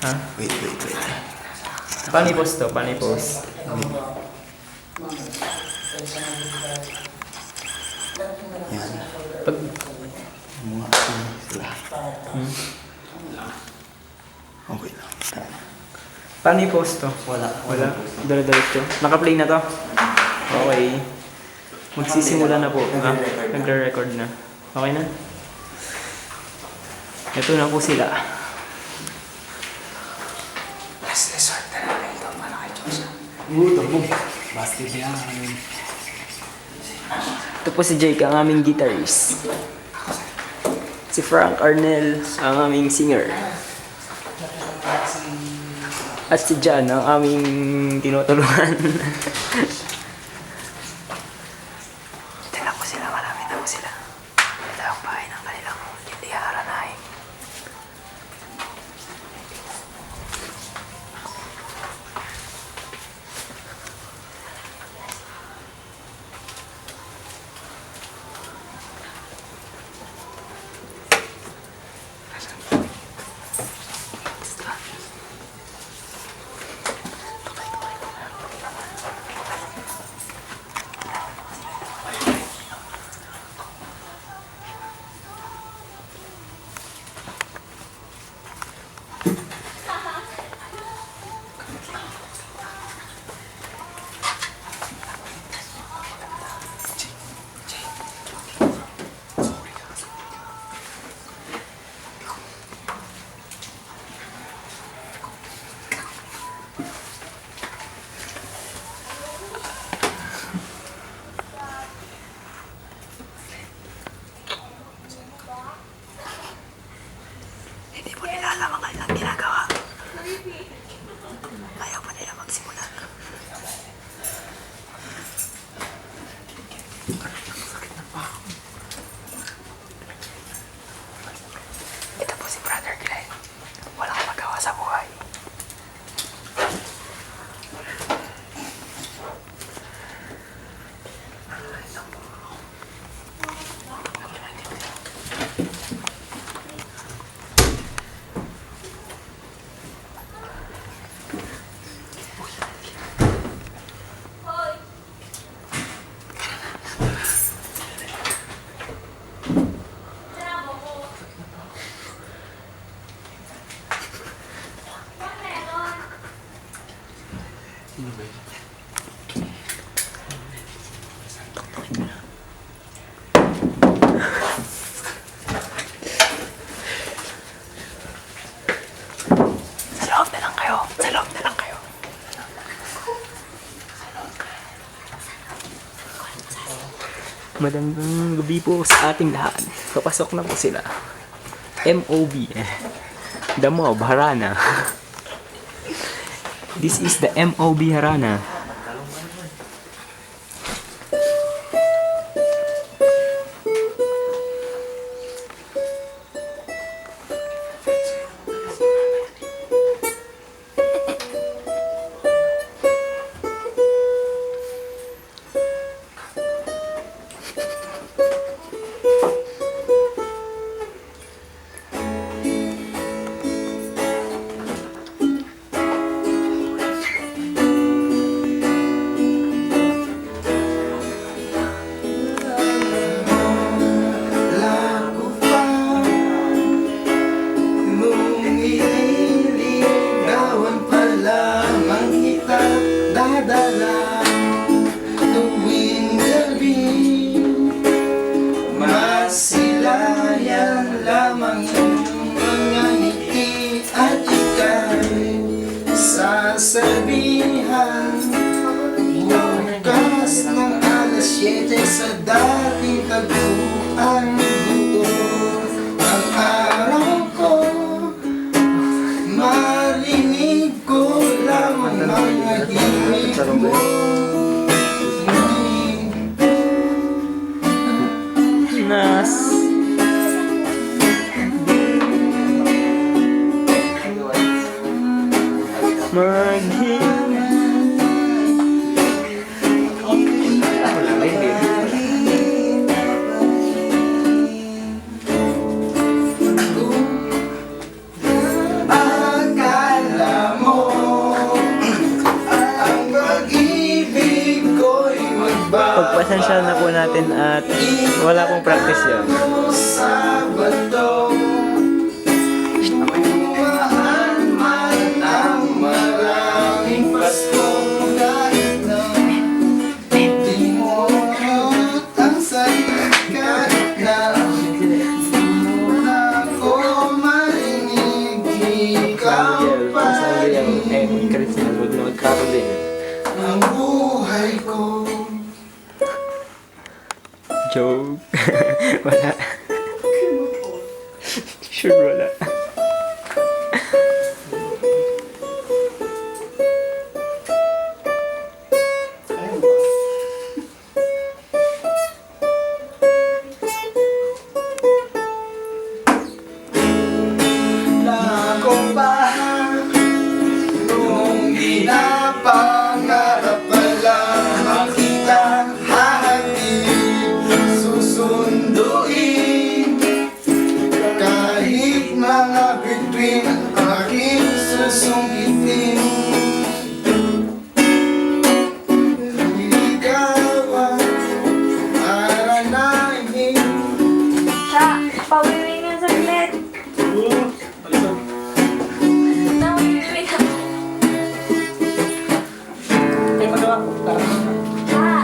Ha? Wait. Paano i-post to? Paano i-post? Yan. Pag... Mga sila. Okay lang. Paano i-post to? Wala. Dala-diretso. Naka-play na to? Okay. Magsisimula na po. Nagre-record na. Okay na? Ito na po sila. Last resort na namin ito. Malaki Diyosa. Basket yan. Ito po si Jake, ang aming guitarist. Si Frank Arnel, ang aming singer. At si Jan, ang aming tinutulungan. Tala po sila, marami na po sila. Ito ang bahay ng kanilang hindi haranahin. Hindi po nila alam ang kanilang ginagawa. Ayaw pa nila magsimula. Ito po si Brother Glenn. Walang magawa sa buhay. Sa loob na lang kayo. Sa loob na lang kayo. Magandang gabi po sa ating lahat. Papasok na po sila. MOB. The Mob Harana. This is the MOB Harana. natin at wala pong practice yan. Sabado, dumaan man ang maraming Pasko, kahit na di mo ang sakit, kahit na muna ko marinig, ikaw pa rin ang buhay ko. Joke. Wala. Sure wala. Ako ba nung pinapangarap pala makita, hahatid, susunduin, kahit mga bituin aking susungkitin. Ikaw ang aranahin. Siya, pawiwi nga saglit. Nawiwi ka. Siya.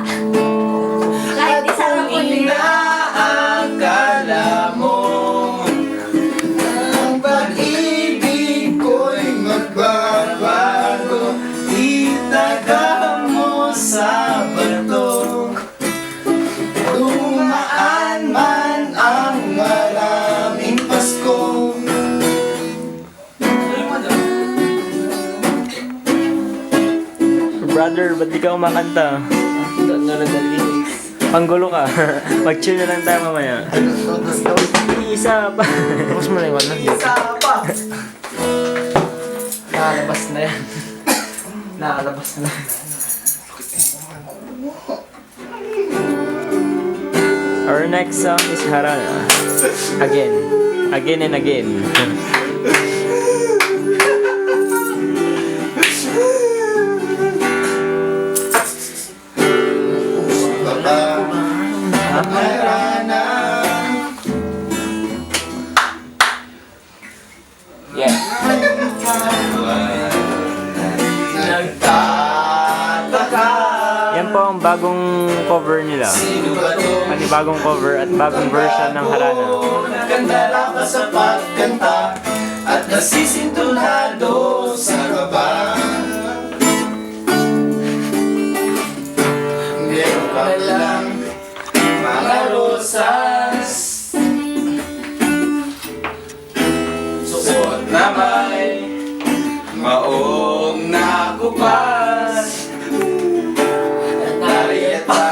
Kahit isa lang po din. Inaakala mo ang pag-ibig ko'y magbabago, itaga mo sa bato. Dumaan man ang maraming Pasko. Brother, ba't di ka kumakanta? Panggulo ka. Mag-chill na lang tayo mamaya. Isa pa. Tapos mo na yung wala. Isa pa. Nakalabas na yan. Nakalabas na. Our next song is Harana. Again. Again and again. Harana. Yeah. Nagtataka. Yan po ang bagong cover nila. Sino ba to? Panibagong cover at bagong version ng Harana. Nagkandala ka sa pagkanta at nasisintunado sa baba. Meron ka lang mga rosas, suot na may maong nakupas, at nariyata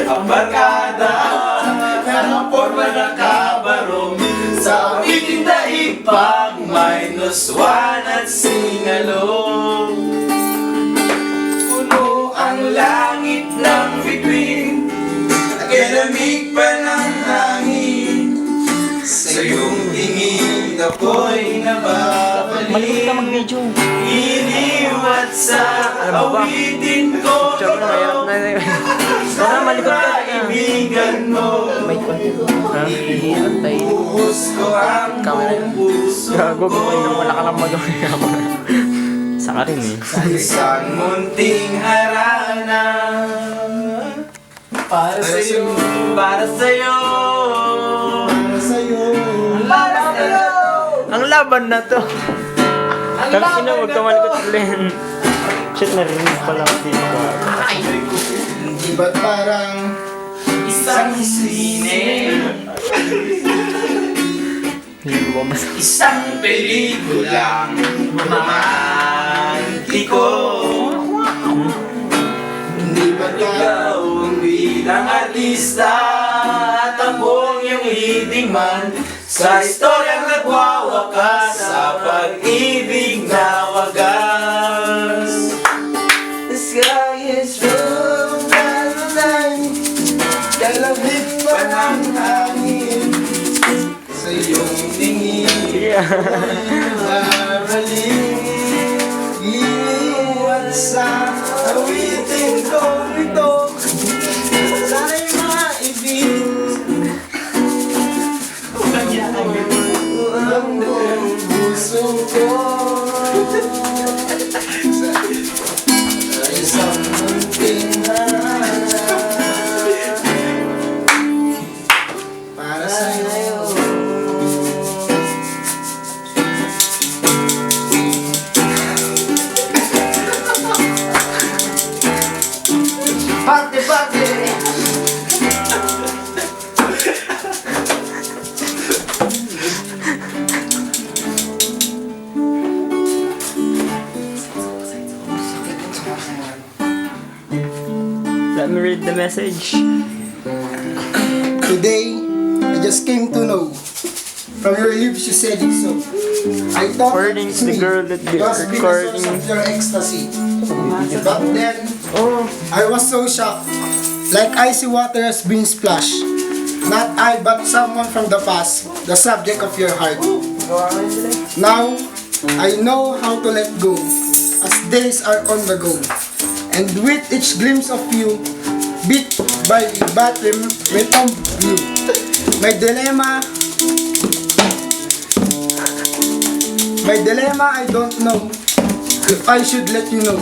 ang barkada ng forma ng kabarong sa awiting daig pag -1 at singalong. Puno ang langit ng bituin, naglamig pa ng hangin, sa iyong tingin ako'y nababalik. Malikot ka mag-video. Iniwat sa awitin ko Siyempre, mahirap na yun. Tara, malikot ka. kaibigan mo. May konti. Ha? Antay. Buhos ko ang buong puso Gago, ko. wala ka lang magawa. Saka rin eh. Isang munting harana para sa'yo, para sa'yo, para sa'yo, para sa'yo. Ang laban na to. Tapos ina, huwag ka malikot ulit. Shit, narinig pala ako dito. Di ba't parang isang sine, Hindi ko ba mas... isang pelikulang romantiko? Di ba't ikaw ang bilang artista at ang buong iyong leading man sa istoryang nagwawakas sa pag-ibig na wagas? The sky is blue and the night, kalamig pa ng hangin, sa iyong tingin Yeah. babalik. Iniwan sa awitin ko ito, sana'y puso ko sa isang munting hanap para sa'yo. Parte, parte! Let me read the message. Today, I just came to know. From your lips, you said it so. I thought According it's to the me. girl that It was been a source recording. of your ecstasy. But then, I was so shocked. Like icy water has been splashed. Not I, but someone from the past. The subject of your heart. Now, I know how to let go. As days are on the go. And with each glimpse of you, bit by bit with you. My dilemma, I don't know if I should let you know.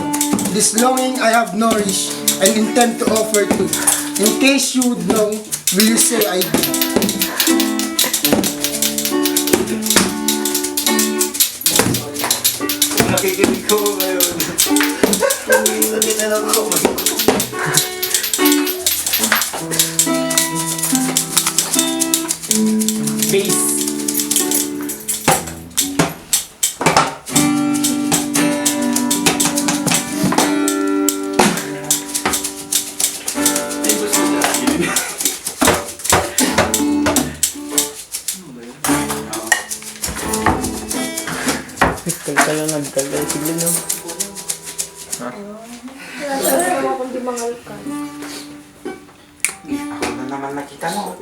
This longing I have nourished and intend to offer to. In case you would know, will you say I do? Nakikinig ko ngayon. Nakikinig ko. Bass. Kalkala nagkalkala. Sige no. Ako na naman nakita mo.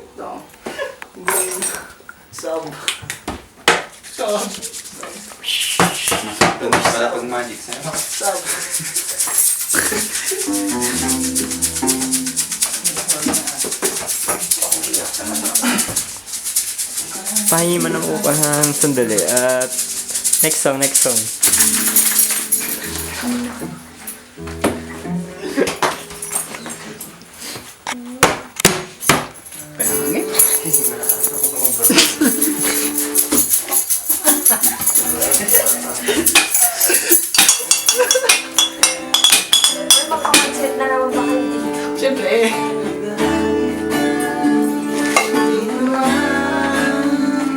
Sab. Tumis pala pag magic sa'yo. Sab. Pahingi man ng upahan sandali. At next song. Makakonset na naman ba kayo dito? Siyempre.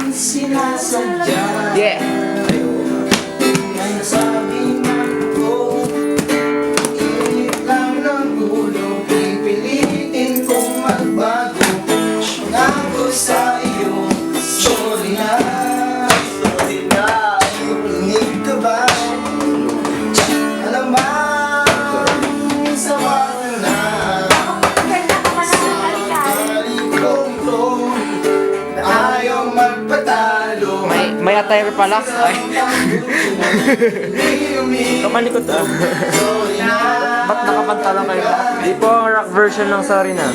Sinasadya. Yeah! Ay nasabi man ko, init lang ng ulo, pipilitin kong magbago. Nako sa iyo, sorry na. Inig ka ba? Alamang sawa na. Ganda ka pa naman halika. Talikong to, na ayaw magpatalo. May attire pala. Ay. Kamalikot ah. Ba't nakapantalon kayo? Di po ang rock version ng Sorry Na.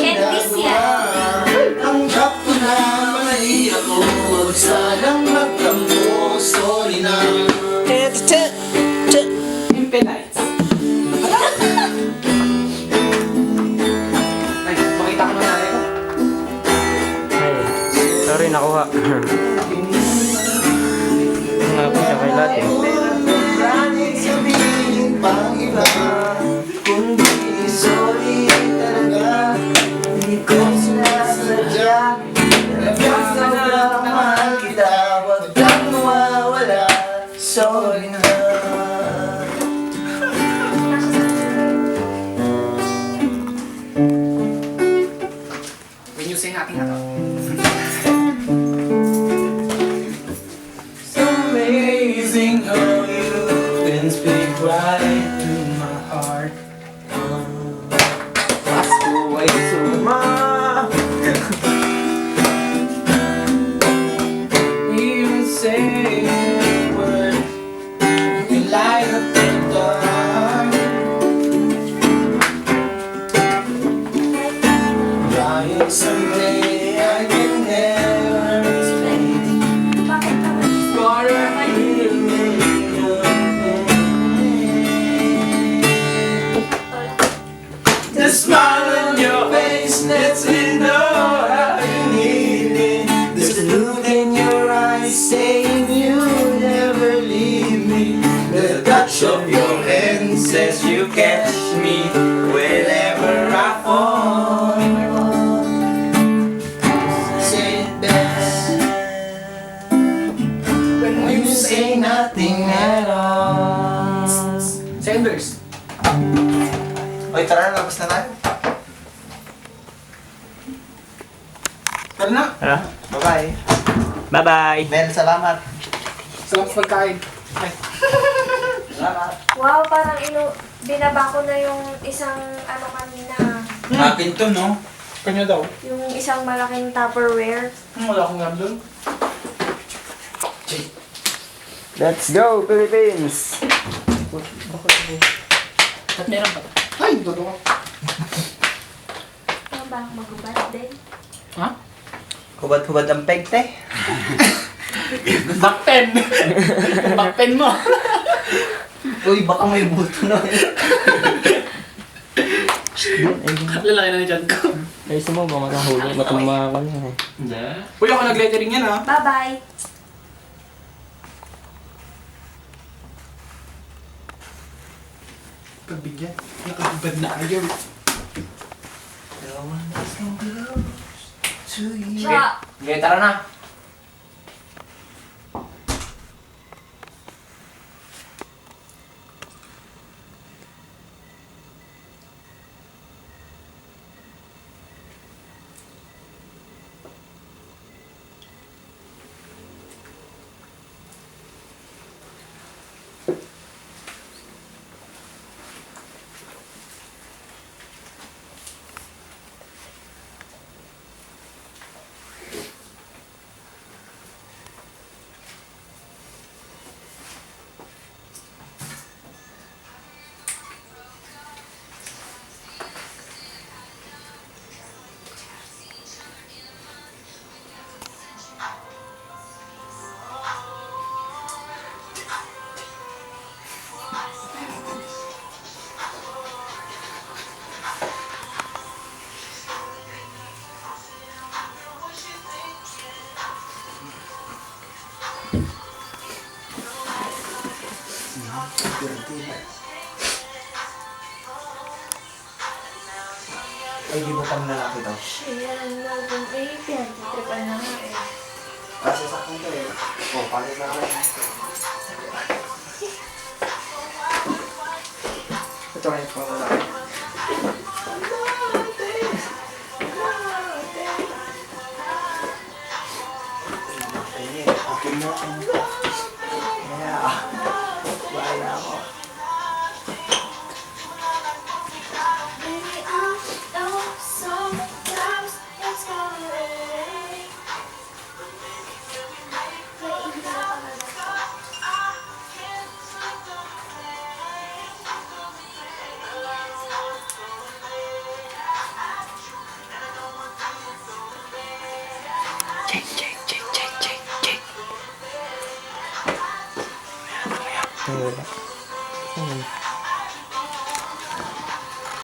Candice yan. Tanggap ko na mali ako. Huwag sanang magtampo. Sorry na. Impenites. Ay, makita ko na natin. Ay, sorry nakuha. Nga po siya kay lahat eh. Maraming sabihin pang iba. Kundi sorry talaga. Hindi ko sinasadya. Talagang sobrang mahal kita. Huwag kang mawawala. Sorry na. When you sing natin na to. It's amazing how you can speak right to my heart. Pasko ay suma. Even say a word, you light up the dark. says you catch me whenever I fall. Say it best when you say nothing at all. Second verse. Oy, tara na, labas na tayo. Tara na. Tara. Bye-bye. Bye-bye. Mel, salamat. Sarap sa pagkain. Ay. Salamat. Wow, parang binaba ko na yung isang ano kanina. Akin to, no? Kanya daw. Yung isang malaking Tupperware. Wala akong gab doon. Let's go, Philippines! At meron pa. Ay, totoo. Ano ba? Magubad din. Ha? Hubad-hubad ang peg, te. Backpen! Backpen mo! Uy, baka may buto na. Lalaki na ni John ko. Ayos mo, baka matahuli. Matumba ka niya eh. Uy, ako nag-lettering yan ha. Bye-bye. Pagbigyan. Nakabibad na ayaw. Cha! Okay, tara na. Ay, di ba pang lalaki to? Ayan, album 8 yan. Tripan na nga eh. Kasi sa akin to eh. Oh, palit na rin. Ito ay pang lalaki. Ay, akin mo. Yeah. Bahala ako. Baby, I know sometimes it's gonna rain. May hindi na pala. Ay, wala.